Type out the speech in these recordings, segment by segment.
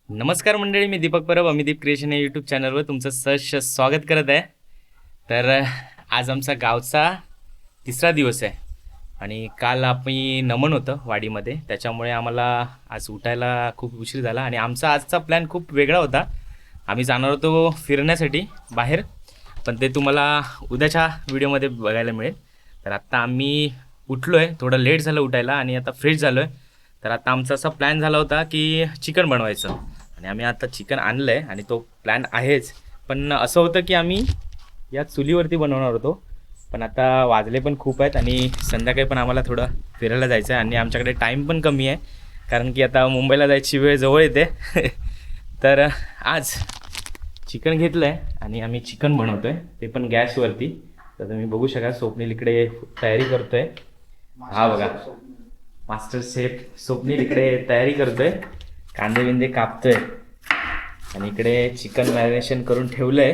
नमस्कार मंडळी, मी दीपक परब अमिदीप क्रिएशन या यूट्यूब चॅनलवर तुमचं सहर्ष स्वागत करत आहे. तर आज आमचा गावचा तिसरा दिवस आहे आणि काल आम्ही नमन होतं वाडीमध्ये, त्याच्यामुळे आम्हाला आज उठायला खूप उशीर झाला आणि आमचा आजचा प्लॅन खूप वेगळा होता. आम्ही जाणार होतो फिरण्यासाठी बाहेर, पण ते तुम्हाला उद्याच्या व्हिडिओमध्ये बघायला मिळेल. तर आत्ता आम्ही उठलो आहे, थोडं लेट झालं उठायला आणि आता फ्रेश झालो आहे. तर आता आमचा असा प्लॅन झाला होता की चिकन बनवायचं आणि आम्ही आता चिकन आणलं आहे आणि तो प्लॅन आहेच. पण असं होतं की आम्ही या चुलीवरती बनवणार होतो, पण आता वाजले पण खूप आहेत आणि संध्याकाळी पण आम्हाला थोडं फिरायला जायचं आहे आणि आमच्याकडे टाईम पण कमी आहे, कारण की आता मुंबईला जायची वेळ जवळ येते. तर आज चिकन घेतलं आहे आणि आम्ही चिकन बनवतो आहे, ते पण गॅसवरती. तर तुम्ही बघू शकाल स्वप्नील इकडे तयारी करतो आहे. हा बघा, मास्टर शेफ स्वप्नील इकडे तयारी करतोय, कांदे बिंदे कापतोय आणि इकडे चिकन मॅरिनेशन करून ठेवलंय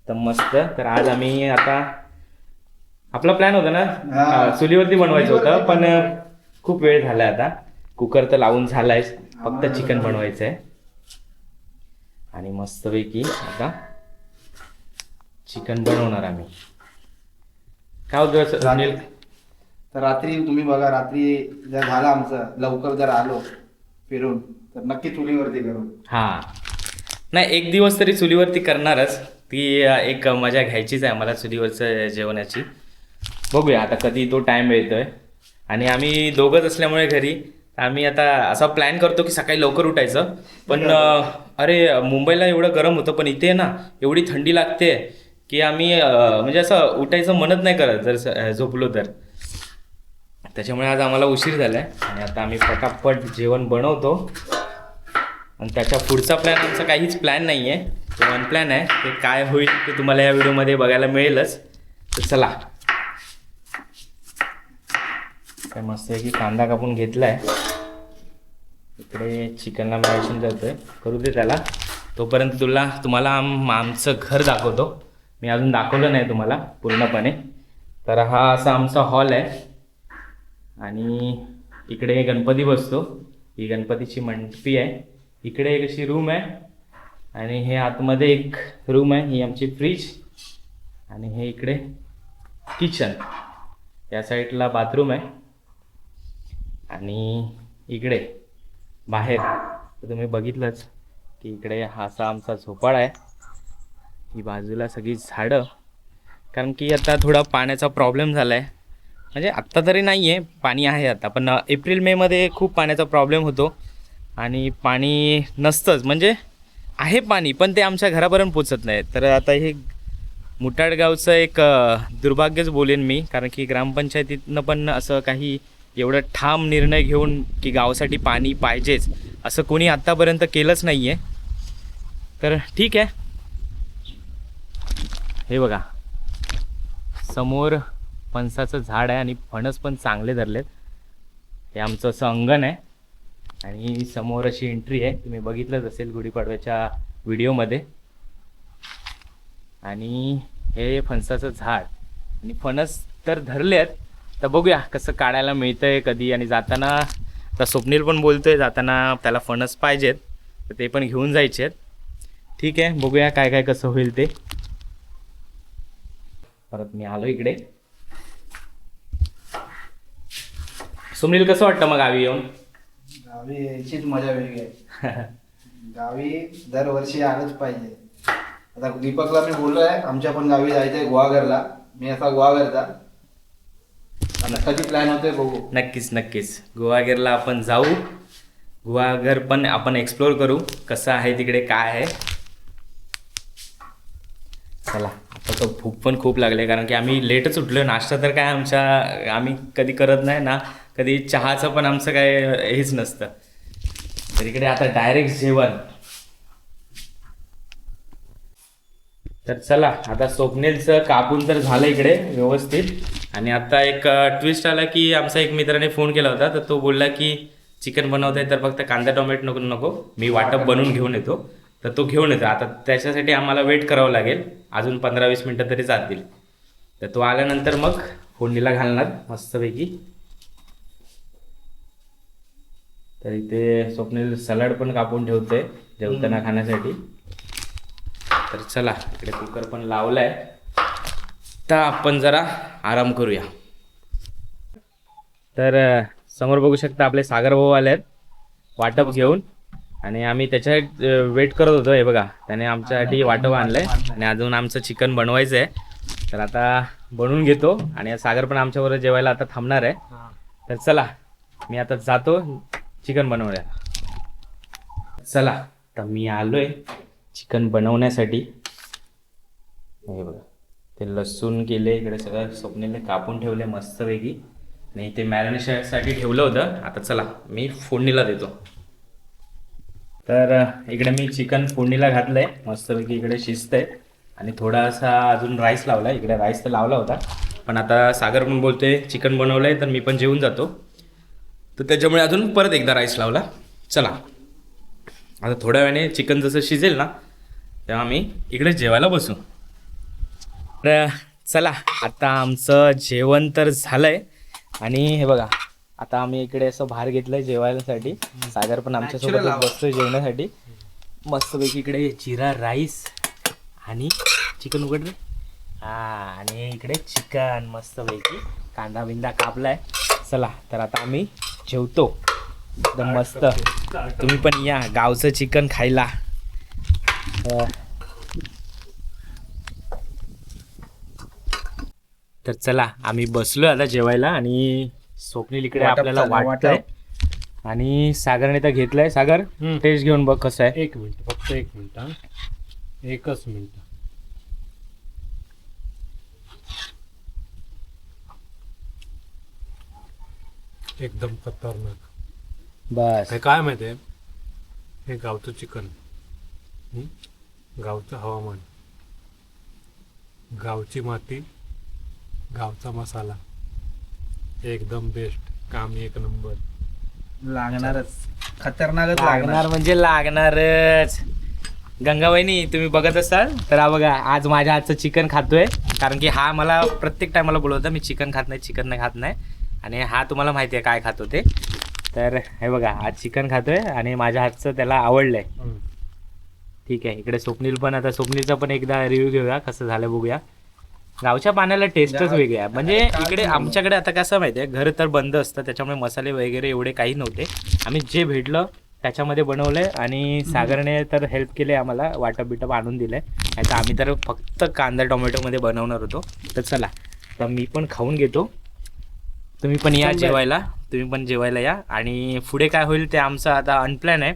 तर मस्त. तर आज आम्ही आता आपला प्लॅन होता ना चुलीवरती बनवायचं होतं, पण खूप वेळ झालाय. आता कुकर तर लावून झालाय, फक्त चिकन बनवायचं आहे आणि मस्तपैकी आता चिकन बनवणार आम्ही. काय होतं अनिल? तर रात्री तुम्ही बघा, रात्री जर झालं आमचं लवकर जर आलो फिरून तर नक्की चुलीवरती करू. हां, नाही एक दिवस तरी चुलीवरती करणारच. ती एक मजा घ्यायचीच आहे आम्हाला चुलीवरचं जेवणाची. बघूया आता कधी तो टाईम येतोय. आणि आम्ही दोघंच असल्यामुळे घरी आम्ही आता असा प्लॅन करतो की सकाळी लवकर उठायचं, पण अरे मुंबईला एवढं गरम होतं, पण इथे ना एवढी थंडी लागते की आम्ही म्हणजे असं उठायचं म्हणत नाही करत जर झोपलो तर. त्याच्यामुळे आज आम्हाला उशीर झाला आहे आणि आता आम्ही पटापट जेवण बनवतो. आणि त्याच्या पुढचा प्लॅन आमचा काहीच प्लॅन नाही आहे, तो अनप्लॅन आहे. ते काय होईल ते तुम्हाला या व्हिडिओमध्ये बघायला मिळेलच. तर चला, काय मस्त आहे की कांदा कापून घेतला आहे, इकडे चिकनला मॅरिनेशन करतोय, करू दे त्याला. तोपर्यंत तुम्हाला आमचं घर दाखवतो. मी अजून दाखवलं नाही तुम्हाला पूर्णपणे. तर हा असा आमचा हॉल आहे आणि इकडे गणपती बसतो. ही गणपतीची मंडपी आहे. इकडे एक अशी रूम आहे आणि हे आतमध्ये एक रूम आहे, ही आमची फ्रीज. आणि हे इकडे किचन, या साईडला बाथरूम आहे. आणि इकडे बाहेर तर तुम्ही बघितलंच की इकडे हा असा आमचा झोपाळा आहे. ही बाजूला सगळी झाडं, कारण की आता थोडा पाण्याचा प्रॉब्लेम झाला आहे. म्हणजे आत्ता तरी नाही आहे, पाणी आहे आता, पण एप्रिल मेमध्ये खूप पाण्याचा प्रॉब्लेम होतो आणि पाणी नसतंच. म्हणजे आहे पाणी, पण ते आमच्या घरापर्यंत पोचत नाही. तर आता हे मुटाडगावचं एक दुर्भाग्यच बोलेन मी, कारण की ग्रामपंचायतीतनं पण असं काही एवढं ठाम निर्णय घेऊन की गावासाठी पाणी पाहिजेच असं कोणी आत्तापर्यंत केलंच नाही आहे. तर ठीक आहे, हे बघा समोर फणसाचं झाड आहे आणि फणस पण चांगले धरलेत. हे आमचं असं अंगण आहे आणि समोर अशी एंट्री आहे, तुम्ही बघितलंच असेल गुढीपाडव्याच्या व्हिडिओमध्ये. आणि हे फणसाचं झाड आणि फणस तर धरले आहेत. तर बघूया कसं काढायला मिळतंय कधी. आणि जाताना आता स्वप्नील पण बोलतोय जाताना त्याला फणस पाहिजेत, तर ते पण घेऊन जायचे आहेत. ठीक आहे, बघूया काय काय कसं होईल ते. परत मी आलो इकडे. सुनील, कसं वाटतं मग गावी येऊन? गावी यायचीच मजा वेगळी आहे. गावी दरवर्षी आलंच पाहिजे. आता दीपकला मी बोललोय आमच्या पण गावी जायचंय गुहागरला. मी असा गुहागरचा आता कधी प्लॅन होतोय बघू. नक्कीच नक्कीच गुहागरला आपण जाऊ. गुहागर पण आपण एक्सप्लोर करू, कसं आहे तिकडे काय आहे. चला, आता तो भूक पण खूप लागले, कारण की आम्ही लेटच उठलो. नाश्ता तर काय आम्ही कधी करत नाही ना, कधी चहाचं पण आमचं काय हेच नसतं. तर इकडे आता डायरेक्ट जेवण. तर चला, आता स्वप्नीलचं कापून तर झालं इकडे व्यवस्थित. आणि आता एक ट्विस्ट आला की आमचा एक मित्राने फोन केला होता, तर तो बोलला की चिकन बनवत आहे तर फक्त कांदा टोमॅटो नको, मी वाटप बनवून घेऊन येतो. तर तो घेऊन येतो. आता त्याच्यासाठी आम्हाला वेट करावं लागेल, अजून 15-20 मिनटं तरी जातील. तर तो आल्यानंतर मग फोडणीला घालणार मस्तपैकी. तर इथे स्वप्नील सलाड पण कापून ठेवतोय जेवताना खाण्यासाठी. तर चला इकडे कुकर पण लावलाय, तर आपण जरा आराम करूया. तर समोर बघू शकता आपले सागर भाऊ आले आहेत वाटप घेऊन, आणि आम्ही त्याच्या वेट करत होतो. हे बघा त्याने आमच्यासाठी वाटप आणलंय आणि अजून आमचं चिकन बनवायचं आहे. तर आता बनवून घेतो आणि सागर पण आमच्याबरोबर जेवायला आता थांबणार आहे. तर चला मी आता जातो चिकन बनवण्याला. चला तर मी आलोय चिकन बनवण्यासाठी. हे बघा ते लसूण केले इकडे, सगळं स्वप्नीलने कापून ठेवले मस्तपैकी, आणि ते मॅरिनेशनसाठी ठेवलं होतं. आता चला मी फोडणीला देतो. तर इकडे मी चिकन फोडणीला घातलंय मस्तपैकी, इकडे शिजतंय आणि थोडासा अजून राईस लावला. इकडे राईस तर लावला होता, पण आता सागर पण बोलतोय चिकन बनवलंय तर मी पण जेवून जातो, तर त्याच्यामुळे अजून परत एकदा राईस लावला. चला आता थोड्या वेळाने चिकन जसं शिजेल ना तेव्हा आम्ही इकडे जेवायला बसू. तर चला आता आमचं जेवण तर झालंय, आणि हे बघा आता आम्ही इकडे असं बाहेर घेतलंय जेवायसाठी. सागर पण आमच्यासोबत बसतोय जेवण्यासाठी. मस्तपैकी इकडे जिरा राईस आणि चिकन उघड रे, हा, आणि इकडे चिकन मस्तपैकी कांदा बिंदा कापलाय. चला तर आता आम्ही जेवतो एकदम मस्त. तुम्ही पण या गावचं चिकन खायला. तर चला आम्ही बसलो आता जेवायला, आणि स्वप्नील इकडे आपल्याला वाटतंय आणि सागरने तर घेतलंय. सागर टेस्ट घेऊन बघ कसं आहे. एक मिनिट, फक्त एक मिनिट, हा एकच मिनिट. एकदम खतरनाक. बस हे काय माहिती आहे, हे गावचं चिकन, गावचं हवामान, गावची माती, गावचा मसाला, एकदम बेस्ट. काम एक नंबर. लागणारच, खतरनाकच लागणार म्हणजे लागणारच. गंगाबाईनी तुम्ही बघत असाल तर हा बघा आज माझ्या हातचं चिकन खातोय, कारण की हा मला प्रत्येक टायमाला बोलवता मी चिकन खात नाही, चिकन नाही खात नाही, आणि हा तुम्हाला माहिती आहे काय खातो ते. तर हे बघा आज चिकन खातोय आणि माझ्या हातचं त्याला आवडलंय. ठीक आहे, इकडे स्वप्नील पण, आता स्वप्नीलचा पण एकदा रिव्ह्यू घेऊया कसं झालं बघूया. गावच्या पाण्याला टेस्टच वेगळी आहे. म्हणजे इकडे आमच्याकडे आता कसं माहिती आहे, घर तर बंद असतं त्याच्यामुळे मसाले वगैरे एवढे काही नव्हते. आम्ही जे भेटलं त्याच्यामध्ये बनवलंय, आणि सागरने तर हेल्प केले आम्हाला, वाटप बिटप आणून दिलंय. आता आम्ही तर फक्त कांदा टोमॅटोमध्ये बनवणार होतो. तर चला तर मी पण खाऊन घेतो, तुम्ही पण या जेवायला, तुम्ही पण जेवायला या. आणि पुढे काय होईल ते आमचं आता अनप्लॅन आहे.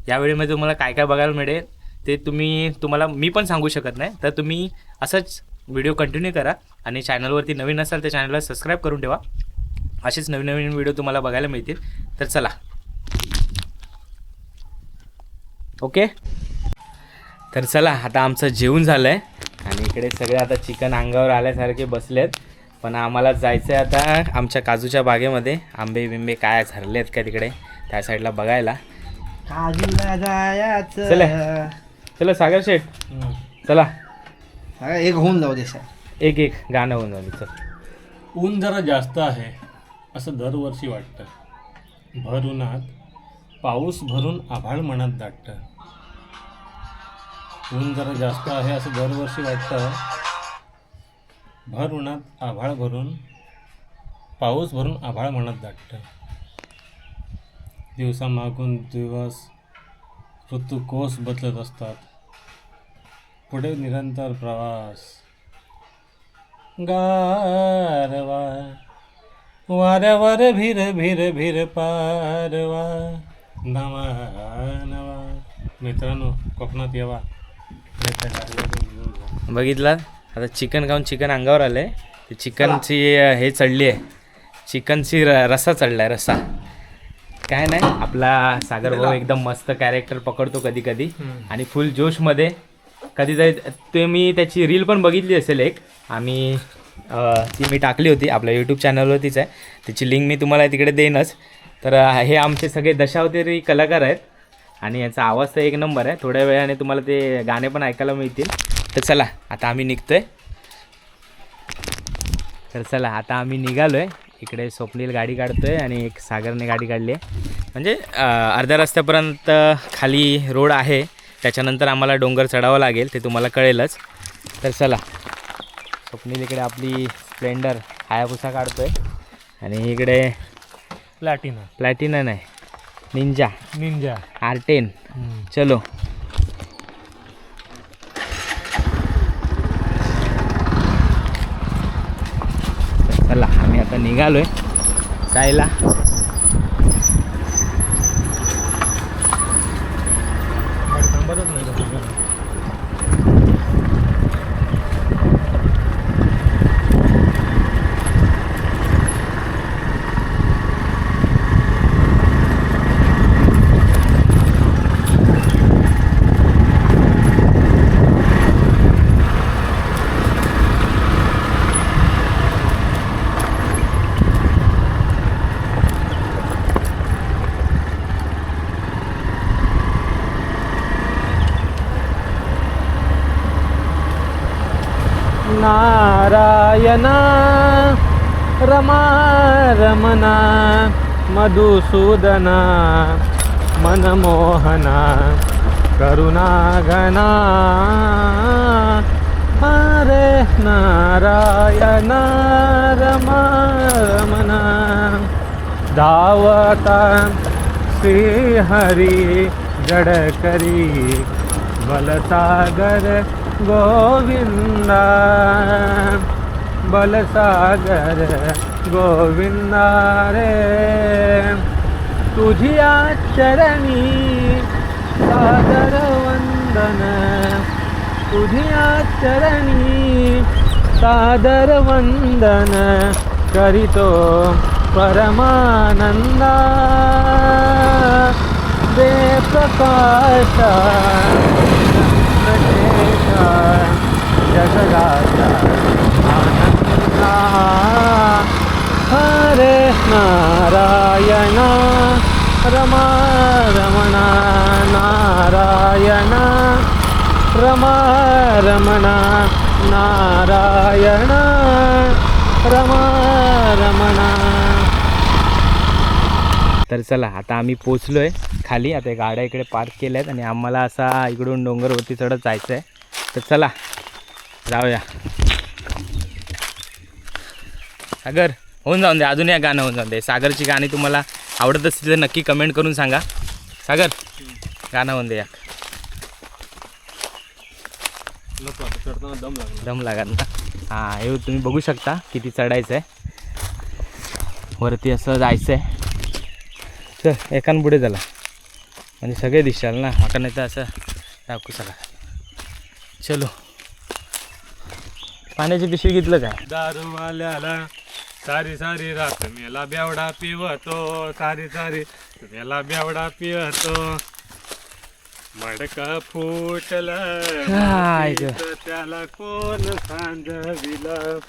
यावेळीमध्ये तुम्हाला काय काय बघायला मिळेल ते तुम्हाला मी पण सांगू शकत नाही. तर तुम्ही असंच व्हिडिओ कंटिन्यू करा, आणि चॅनलवरती नवीन असाल तर चॅनलला सबस्क्राईब करून ठेवा. असेच नवीन नवीन व्हिडिओ तुम्हाला बघायला मिळतील. तर चला ओके. तर चला आता आमचं जेवण झालं आहे, आणि इकडे सगळे आता चिकन अंगावर आल्यासारखे बसलेत. पण आम्हाला जायचं आहे आता आमच्या काजूच्या बागेमध्ये. आंबे बिंबे काय झरले आहेत का तिकडे त्या साईडला बघायला. काजूला जायचं. चला चला सागर शेठ, चला एक होऊन जाऊ दे सर. एक एक गाणं होऊन जाऊ. चल. ऊन जरा जास्त आहे असं दरवर्षी वाटतं. भर उन्हात पाऊस भरून आभाळ मनात दाटतं. ऊन जरा जास्त आहे असं दरवर्षी वाटतं. भर उन्हात आभाळ भरून पाऊस भरून आभाळ मनात दाटतं. दिवसामागून दिवस ऋतू कोस बदलत असतात. पुढे निरंतर प्रवास. गारवा वाऱ्यावर भीर भीर भीर पारवा. नवा नवा मित्रांनो कोकणात येवा. बघितलं आता चिकन खाऊन चिकन अंगावर आलंय. ते चिकनची हे चढली आहे, चिकनची रस्सा चढला आहे, रस्सा. काय नाही, आपला सागर भाऊ एकदम मस्त कॅरेक्टर पकडतो कधी कधी, आणि फुल जोशमध्ये. कधीतरी ते मी त्याची रील पण बघितली असेल एक, आम्ही ती मी टाकली होती आपल्या यूट्यूब चॅनलवरतीच आहे, त्याची लिंक मी तुम्हाला तिकडे देईनच. तर हे आमचे सगळे दशावतारी कलाकार आहेत, आणि याचा आवाज तर एक नंबर आहे. थोड्या वेळाने तुम्हाला ते गाणे पण ऐकायला मिळतील. तर चला आता आम्ही निघतोय. तर चला आता आम्ही निघालो आहे, इकडे स्वप्नील गाडी काढतोय आणि एक सागरने गाडी काढली आहे. म्हणजे अर्ध्या रस्त्यापर्यंत खाली रोड आहे, त्याच्यानंतर आम्हाला डोंगर चढावं लागेल, ते तुम्हाला कळेलच. तर चला, स्वप्नील इकडे आपली स्प्लेंडर हायाबुसा काढतोय आणि इकडे प्लॅटिना नाही, निंजा R10. चलो. चला, आम्ही आता निघालोय जायला. नारायण रमा रमना मधुसूदना मनमोहना करुणाघना हरे नारायण रमा रमना धावता श्रीहरी गडकरी बलसागर गोविंदा बलसागर गोविंदा रे तुझिया चरणी सादर वंदन तुझिया चरणी सादर वंदन करितो परमानंदा दे प्रकाशा जगदाता आनंदा हरे नारायण रमा रमणा नारायण रमा रमणा नारायण रमा रमणा. तर चला, आता आम्ही पोचलोय खाली. आता गाड्या इकडे पार्क केल्या आहेत आणि आम्हाला असा इकडून डोंगरवरती चढत जायचं आहे. तर चला जाऊया. सागर, होऊन जाऊन दे, अजून या गाणं होऊन जाऊन दे. सागरची गाणी तुम्हाला आवडत असतील तर नक्की कमेंट करून सांगा. सागर, गाणं होऊन दे. दम लागत ना. हां, हे तुम्ही बघू शकता किती चढायचं आहे वरती, असं जायचं आहे. चल, एकान पुढे झाला म्हणजे सगळे दिसशाल ना, आता नाही तर असं दाखवू चला. चलो. पाण्याची पिशवी घेतलं काय? दारूवाल्याला सारी सारी रात मेला बेवडा पिवतो सारी सारी मेला बेवडा पिवतो मडका फुटलं काय ग? त्याला कोण सांगविला.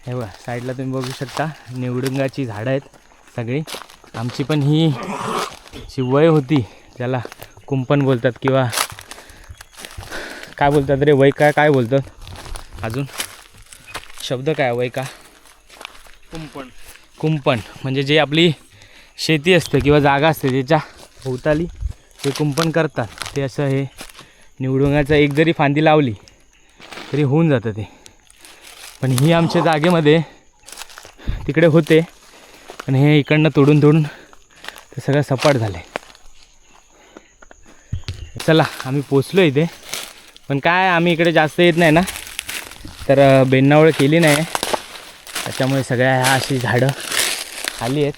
हे बघा, साईडला तुम्ही बघू शकता निवडुंगाची झाडं आहेत सगळी. आमची पण ही जी वय होती, ज्याला कुंपण बोलतात किंवा काय बोलतात रे, वय काय बोलतात अजून शब्द काय, वय का? कुंपण म्हणजे जे आपली शेती असते किंवा जागा असते त्याच्या भोवताली ते कुंपण करतात. ते असं हे निवडुंगाचं एक जरी फांदी लावली तरी होऊन जातं ते. पण ही आमच्या जागेमध्ये तिकडे होते, पण हे इकडनं तोडून ते सगळं सपाट झालं आहे. चला, आम्ही पोचलो इथे. पण काय, आम्ही इकडे जास्त येत नाही ना, तर बेंडावळ केली नाही, त्याच्यामुळे सगळ्या ह्या अशी झाडं आली आहेत.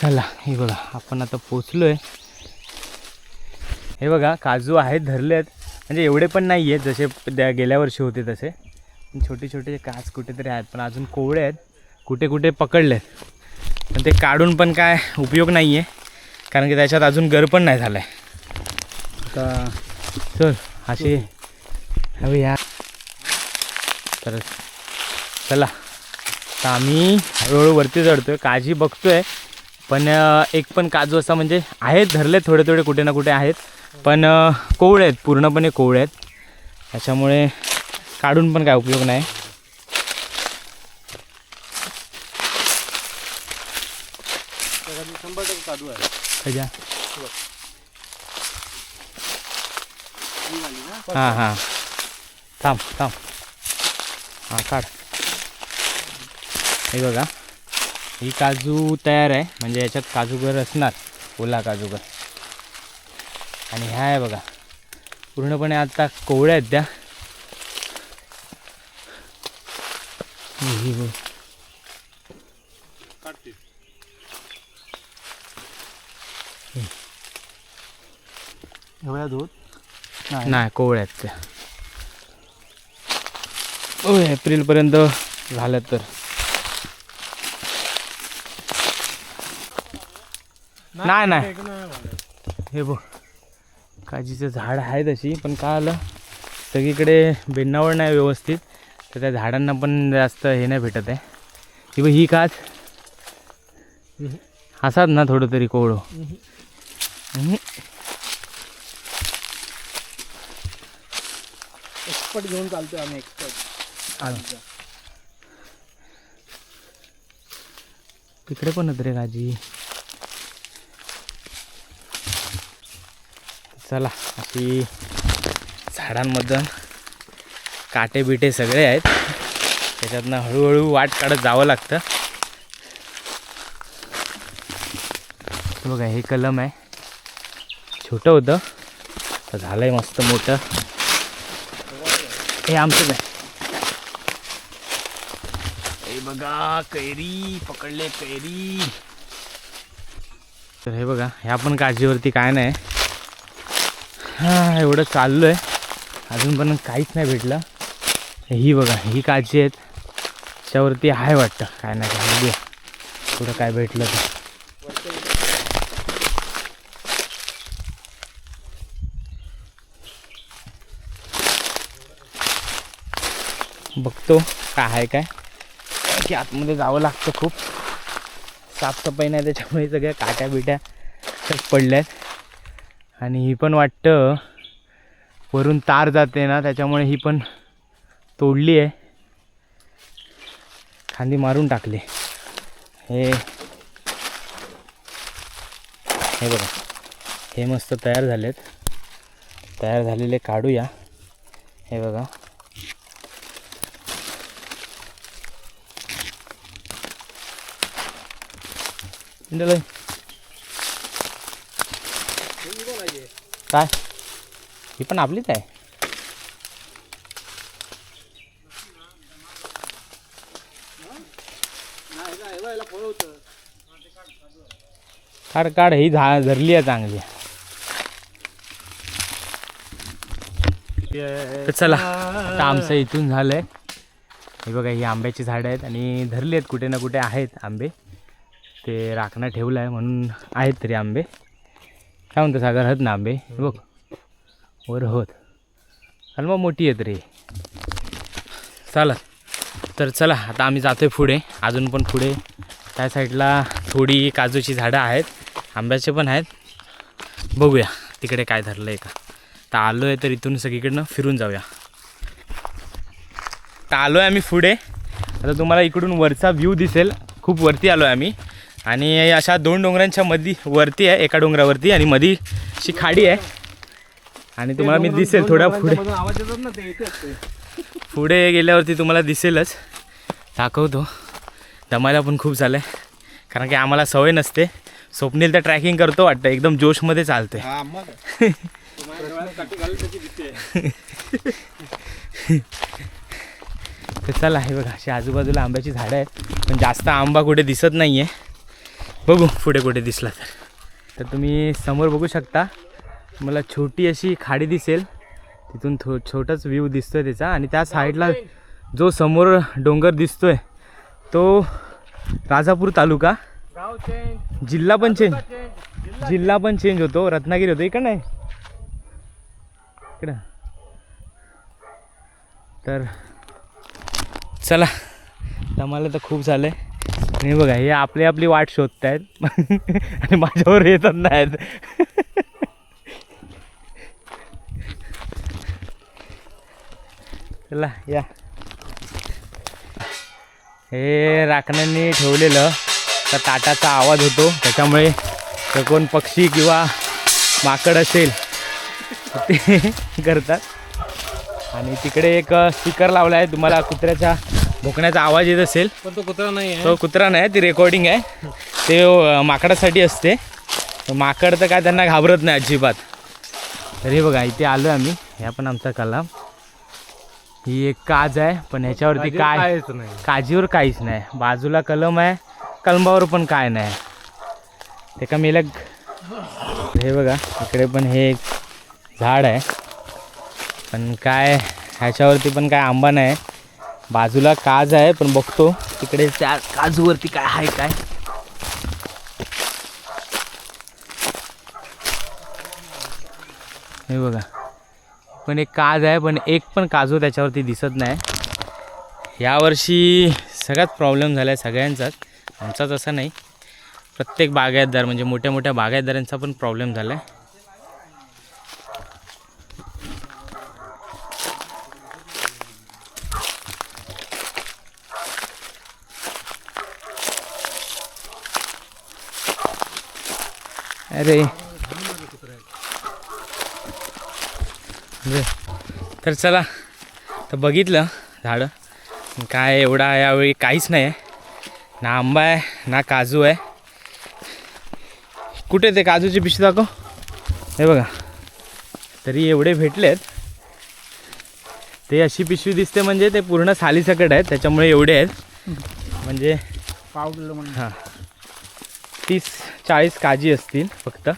चला, हे बघा आपण आता पोचलो आहे. हे बघा काजू आहेत, धरले आहेत, म्हणजे एवढे पण नाही आहेत जसे गेल्या वर्षी होते तसे. छोटे छोटे काच कुठेतरी आहेत, पण अजून कोवळे आहेत, कुठे कुठे पकडले आहेत. पण ते काढून पण काय उपयोग नाही आहे, कारण की त्याच्यात अजून गर पण नाही झालं आहे. आता चल असे हवे या. तर चला आता आम्ही हळूहळू वरती चढतो आहे. काजी बघतो आहे, पण एक पण काजू असा म्हणजे आहेत धरले थोडे थोडे कुठे ना कुठे आहेत, पण कोवळे आहेत, पूर्णपणे कोवळे आहेत. त्याच्यामुळे काढून पण काय उपयोग नाही. काजू आहे कशा हां हां थांब थांब हां काढ. हे बघा ही काजू तयार आहे, म्हणजे याच्यात काजूगर असणार, ओला काजूगर. आणि ह्या आहे बघा पूर्णपणे आता कोवळ्या आहेत त्या. ही बघ एवढ्या दूध नाही कोवळ्या आहेत त्या. ओ एप्रिलपर्यंत झालं तर. नाही नाही हे बघ काजीचं झाड आहे तशी, पण काय आलं सगळीकडे बेनावळ नाही व्यवस्थित, तर त्या झाडांना पण जास्त हे नाही भेटत आहे. ही बघ ही काच असाच ना थोडं तरी कोवळं. एक्सपर्ट घेऊन चालतोय आम्ही, एक्सपर्ट. तिकडे पण होत रे काजी. चला अशी झाडांमधून काटे बिटे सगळे आहेत, त्याच्यातनं हळूहळू वाट काढत जावं लागतं. बघा हे कलम आहे, छोटं होतं तर झालंय मस्त मोठं. हे आमचंच आहे. हे बघा कैरी पकडले कैरी. तर हे बघा ह्या पण काजीवरती काय नाही. हां एवढं चाललो आहे अजून पण काहीच नाही भेटलं. ही बघा ही काजी आहेत, त्याच्यावरती आहे वाटतं काय नाही काय. बघूया थोडं काय भेटलं तर. बघतो काय आहे काय, की आतमध्ये जावं लागतं खूप. साफसफाई नाही त्याच्यामुळे सगळ्या काट्या बिट्या पडल्या आहेत. आणि ही पण वाटतं वरून तार जाते ना, त्याच्यामुळे ही पण तोडली आहे, खांदी मारून टाकली. हे बघा हे मस्त तयार झालेत. तयार झालेले काढूया. हे बघा काय ही पण आपलीच आहे. काढ काढ ही धरली आहे चांगली. तर चला आता आमचं इथून झालंय. हे बघा ही आंब्याची झाडं आहेत आणि धरली आहेत कुठे ना कुठे आहेत आंबे. ते राखणं ठेवलं आहे म्हणून आहेत तरी आंबे. काय म्हणतो सागर आहेत ना आंबे बघ वर होत. आणि मग मोठी आहेत रे. चला तर चला आता आम्ही जातोय पुढे, अजून पण पुढे त्या साईडला थोडी काजूची झाडं आहेत, आंब्याचे पण आहेत. बघूया तिकडे काय धरलं आहे का. तर आलो आहे तर इथून सगळीकडनं फिरून जाऊया. तर आलो आहे आम्ही पुढे. आता तुम्हाला इकडून वरचा व्ह्यू दिसेल. खूप वरती आलो आहे आम्ही आणि अशा दोन डोंगरांच्या मध्ये वरती आहे, एका डोंगरावरती आणि मध्ये अशी खाडी आहे. आणि तुम्हाला मी दिसेल थोडा पुढे, आवाज येतात ना ते इथे. पुढे गेल्यावरती तुम्हाला दिसेलच. दाखवतो. दमायला पण खूप झालं आहे कारण की आम्हाला सवय नसते. स्वप्नील तर ट्रॅकिंग करतो वाटतं, एकदम जोशमध्ये चालते. तर चला हे बघा अशी आजूबाजूला आंब्याची झाडं आहेत, पण जास्त आंबा कुठे दिसत नाही आहे. बघू पुढे कुठे दिसला तर. तुम्ही समोर बघू शकता, मला छोटी अशी खाडी दिसेल. तिथून छोटाच व्ह्यू दिसतोय त्याचा. आणि त्या साईडला जो समोर डोंगर दिसतोय तो राजापूर तालुका. जिल्हा पण चेंज होतो. रत्नागिरी होतो इकडं नाही इकडं. तर चला आता मला तर खूप झालंय. आणि बघा हे आपली वाट शोधतायत आणि माझ्यावर येतच नाहीत. चला या. हे राखण्यांनी ठेवलेलं तर ताटाचा आवाज होतो, त्याच्यामुळे तर कोण पक्षी किंवा माकड असेल ते करतात. आणि तिकडे एक स्पीकर लावला आहे, तुम्हाला कुत्र्याच्या भोकण्याचा आवाज येत असेल. पण तो कुत्रा नाही आहे. तो कुत्रा नाही, ती रेकॉर्डिंग आहे. ते माकडासाठी असते. माकड तर काय त्यांना घाबरत नाही अजिबात. तर हे बघा इथे आलो आम्ही. ह्या पण आमचा कलम. ही एक काज आहे, पण ह्याच्यावरती काय काहीच नाही. काजीवर काहीच नाही. बाजूला कलम आहे, कलमावर पण काय नाही. ते का मेलग. हे बघा इकडे पण हे एक झाड आहे, पण काय ह्याच्यावरती पण काय आंबा नाही. बाजूला काज आहे, पण बघतो तिकडे त्या काजूवरती काय आहे काय. हे बघा पण एक काज आहे, पण एक पण काजू त्याच्यावरती दिसत नाही. यावर्षी सगळ्यात प्रॉब्लेम झाला आहे सगळ्यांचाच, आमचाच असा नाही. प्रत्येक बागायतदार म्हणजे मोठ्या मोठ्या बागायतदारांचा पण प्रॉब्लेम झाला आहे. अरे तर चला तर बघितलं झाडं काय एवढा यावेळी काहीच नाही आहे. ना आंबा आहे ना काजू आहे. कुठे ते काजूची पिशवी दाखव. हे बघा तरी एवढे भेटलेत. ते अशी पिशवी दिसते म्हणजे ते पूर्ण सालीसकट आहेत, त्याच्यामुळे एवढे आहेत. म्हणजे हां 30-40 काजी असतील फक्त.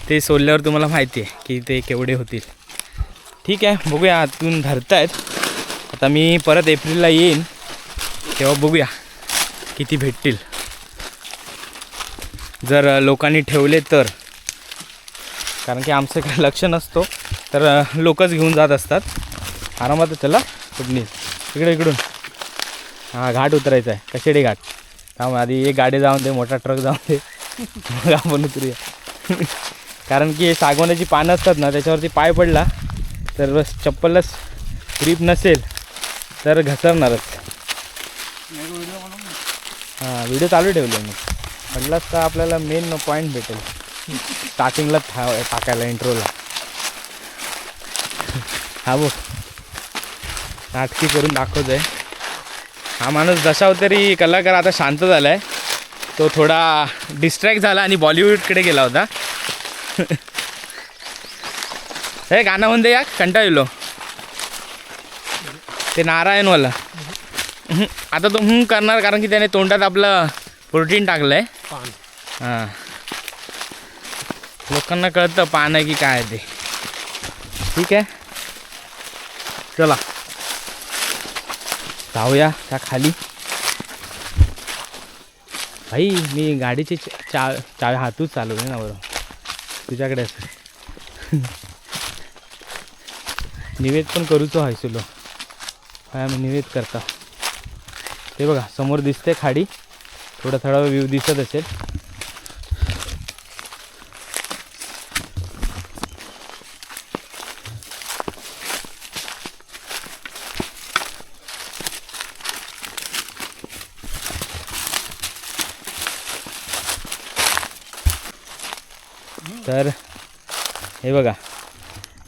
ते सोलल्यावर तुम्हाला माहिती आहे की ते केवढे होतील. ठीक आहे बघूया, आतून धरतायत. आता मी परत एप्रिलला येईन तेव्हा बघूया किती भेटतील. जर लोकांनी ठेवले तर, कारण की आमचं काही लक्ष नसतो तर लोकच घेऊन जात असतात आरामात. चला कुठली इकडून हां घाट उतरायचा आहे, कशेडी घाट. त्यामुळे आधी एक गाडी जाऊन दे, मोठा ट्रक जाऊन दे, मग आपण उतरूया. कारण की सागवानाची पानं असतात ना, त्याच्यावरती पाय पडला तर चप्पलच ग्रीप नसेल तर घसरणारच. हां व्हिडिओ चालू ठेवले मी. म्हटलंच तर आपल्याला मेन पॉईंट भेटेल स्टार्टिंगला टाकायला इंट्रोला. हा बघ नाटकी करून दाखवत आहे. हा माणूस जसा तरी कलाकार आता शांत झाला आहे. तो थोडा डिस्ट्रॅक्ट झाला आणि बॉलिवूडकडे गेला होता. हे गाणं म्हणते या कंटाळलो ते नारायणवाला. आता तो करणार कारण की त्याने तोंडात आपलं प्रोटीन टाकलं आहे. हां लोकांना कळतं पान आहे की काय आहे ते. ठीक आहे चला जाऊया त्या खाली. भाई मी गाडीची चावी हातूच चालवले ना बरोबर. तुझ्याकडे असं निवेद पण करूचो हायसुलो काय आम्ही निवेद करता. ते बघा समोर दिसते खाडी, थोडा थोडा व्ह्यू दिसत असेल. तर हे बघा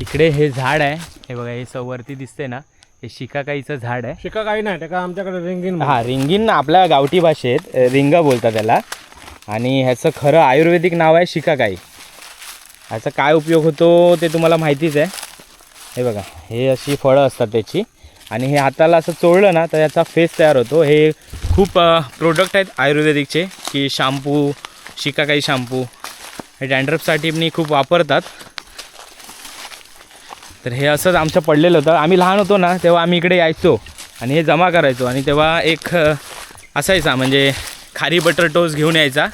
इकडे हे झाड आहे. हे बघा हे वरती दिसते ना, हे शिकाकाईचं झाड आहे. शिका काही नाही त्याका आमच्याकडे रिंगीन. हां रिंगीन आपल्या गावठी भाषेत रिंगा बोलतात त्याला. आणि ह्याचं खरं आयुर्वेदिक नाव आहे शिकाकाई. ह्याचा काय उपयोग होतो ते तुम्हाला माहितीच आहे. हे बघा हे अशी फळं असतात त्याची, आणि हे हाताला असं चोळलं ना तर याचा फेस तयार होतो. हे खूप प्रोडक्ट आहेत आयुर्वेदिकचे की शॅम्पू, शिकाकाई शॅम्पू हे डॅन्ड्रफसाठी पण खूप वापरतात. तर हे असंच आमचं पडलेलं होतं. आम्ही लहान होतो ना तेव्हा आम्ही इकडे यायचो आणि हे जमा करायचो. आणि तेव्हा एक असायचा म्हणजे खारी बटर टोस्ट घेऊन यायचा.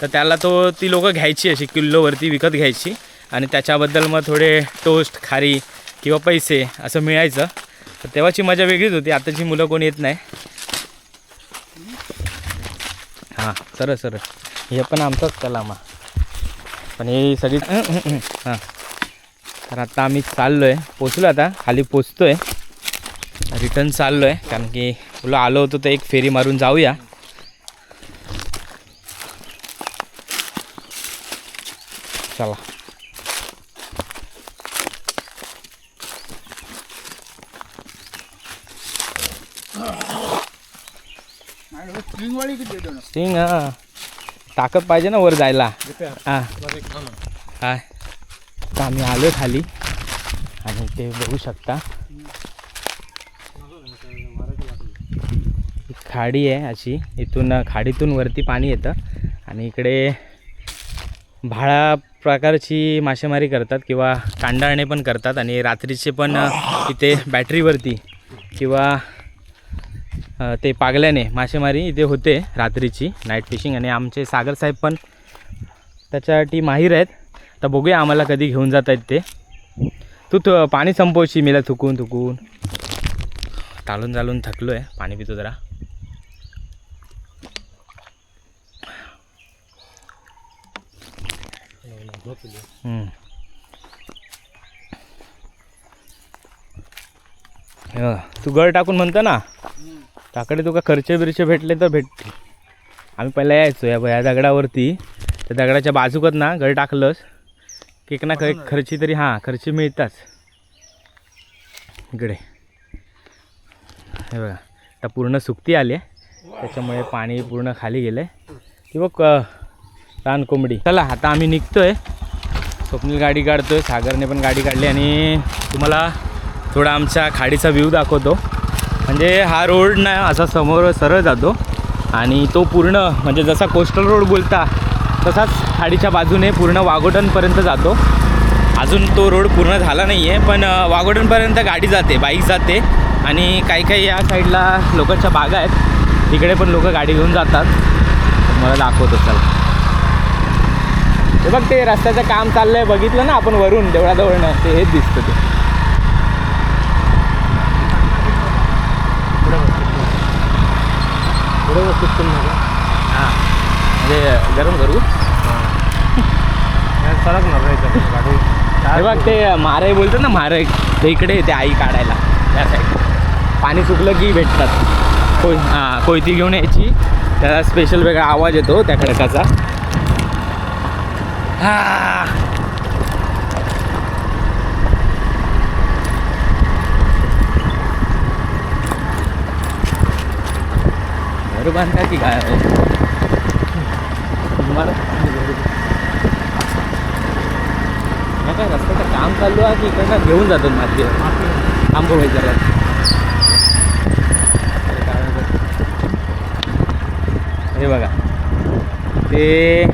तर त्याला ती लोकं घ्यायची अशी किलोवरती विकत घ्यायची आणि त्याच्याबद्दल मग थोडे टोस्ट खारी किंवा पैसे असं मिळायचं. तर तेव्हाची मजा वेगळीच होती. आताची मुलं कोण येत नाही. हां सरळ हे पण आमचाच कलामा पण हे सगळी हां. तर आता आम्ही चाललो आहे, पोचलो आता खाली पोचतो आहे, रिटर्न चाललो आहे. कारण की तुला आलो होतो तर एक फेरी मारून जाऊया. चला स्टिंग हां ताकद पाहिजे ना वर जायला. हां हाय तर आम्ही आलो खाली आणि ते बघू शकता खाडी आहे अशी. इथून खाडीतून वरती पाणी येतं आणि इकडे भाळा प्रकारची मासेमारी करतात किंवा कांडाळणे पण करतात. आणि रात्रीचे पण इथे बॅटरीवरती किंवा ते पागल्याने मासेमारी इथे होते रात्रीची नाईट फिशिंग. आणि आमचे सागर साहेब पण त्याच्यासाठी माहीर आहेत. तर बघूया आम्हाला कधी घेऊन जात आहेत ते. तू पाणी संपवशी मेला थुकून चालून थकलो आहे. पाणी पितो जरा. तू गळ टाकून म्हणतो ना त्याकडे तुका खर्चे बिरचे भेटले तर भेटतील. आम्ही पहिला यायचो या दगडावरती. त्या दगडाच्या बाजूकत ना गळ टाकलंस की ना काही खर्ची तरी हां खर्ची मिळतात. इकडे हे बघा आता पूर्ण सुकती आली आहे त्याच्यामुळे पाणी पूर्ण खाली गेलं आहे. ती बघ रान कोंबडी. चला आता आम्ही निघतो आहे. स्वप्नील गाडी काढतो आहे, सागरने पण गाडी काढली आणि तुम्हाला थोडा आमच्या खाडीचा व्ह्यू दाखवतो. म्हणजे हा रोड ना असा समोर सरळ जातो आणि तो पूर्ण म्हणजे जसा कोस्टल रोड बोलता तसाच खाडीच्या बाजूने पूर्ण वाघोटनपर्यंत जातो. अजून तो रोड पूर्ण झाला नाही आहे पण वाघोटनपर्यंत गाडी जाते, बाईक जाते. आणि काही या साईडला लोकांच्या बागा आहेत तिकडे पण लोक गाडी घेऊन जातात. मला दाखवतो चला. हे बघ ते रस्त्याचं काम चाललं आहे बघितलं ना आपण वरून देवळाजवळनं ते हेच दिसतं ते. हां म्हणजे गरम करू गाडी हे बघ ते मारे बोलतात ना मारे ते इकडे येते आई काढायला त्या साईड. पाणी सुकलं की भेटतात. कोयती घेऊन यायची त्याला स्पेशल वेगळा आवाज येतो त्या खडकाचा. घर बांधता की काय काय रस्त्याचं काम चालू आहे की इकडनं घेऊन जातात माती आंबो व्हायचं. हे बघा ते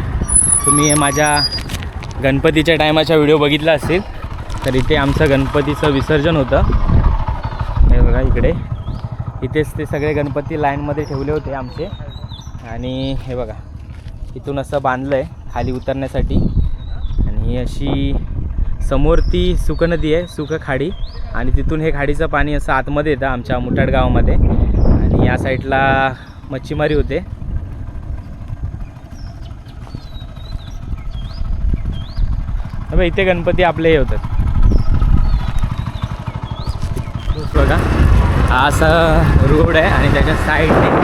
तुम्ही माझ्या गणपतीच्या टायमाचा व्हिडिओ बघितला असेल तर इथे आमचं गणपतीचं विसर्जन होतं. हे बघा इकडे इथेच ते सगळे गणपती लाईनमध्ये ठेवले होते आमचे. आणि हे बघा इथून असं बांधलं आहे खाली उतरण्यासाठी. आणि ही अशी समोर ती सुक नदी आहे, सुक खाडी. आणि तिथून हे खाडीचं पाणी असं आतमध्ये येतं आमच्या मुठाड गावामध्ये. आणि या साईडला मच्छीमारी होते. बघा इथे गणपती आपले हे होतात बघा. हा असा रोड आहे आणि त्याच्या साईडने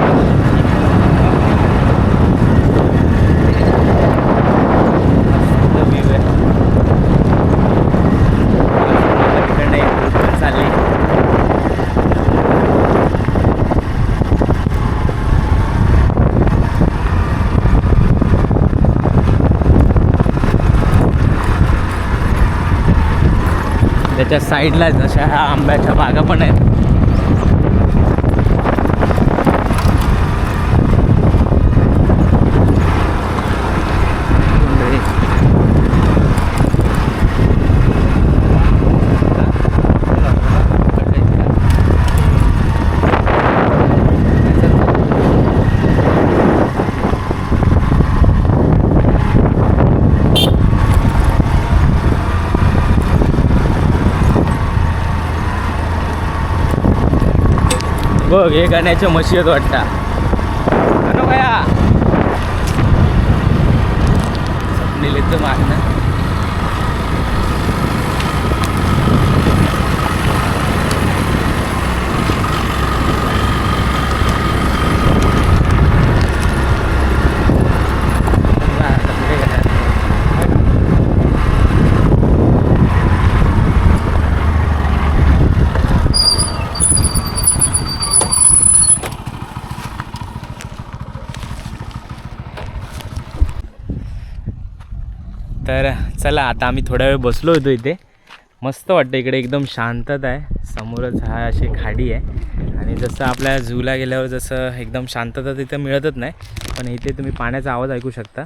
त्याच्या साईडला जशा ह्या आंब्याच्या बागा पण आहेत. बघ हे गाण्याच्या म्हशी आहेत वाटता. अनो भया स्वप्नील येतं मागणं. तर चला आता आम्ही थोडा वेळ बसलो होतो इथे. मस्त वाटतं इकडे, एकदम शांतता आहे. समोरच हा अशी खाडी आहे आणि जसं आपल्या झूला गेल्यावर जसं एकदम शांतता तिथं मिळतच नाही, पण इथे तुम्ही पाण्याचा आवाज ऐकू शकता.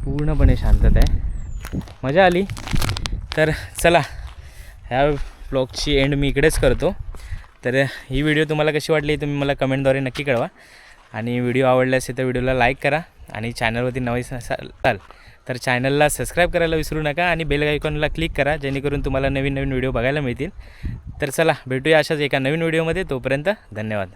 पूर्णपणे शांतता आहे, मजा आली. तर चला ह्या ब्लॉगची एंड मी इकडेच करतो. तर ही व्हिडिओ तुम्हाला कशी वाटली तुम्ही मला कमेंटद्वारे नक्की कळवा. आणि व्हिडिओ आवडला असेल तर व्हिडिओला लाईक करा आणि चॅनलवरती नवीन असाल तर चॅनलला सबस्क्राईब करायला विसरू नका आणि बेल आयकॉनला क्लिक करा, जेणेकरून तुम्हाला नवीन नवीन व्हिडिओ बघायला मिळतील. तर चला भेटूया अशाच एका नवीन व्हिडिओमध्ये. तोपर्यंत धन्यवाद.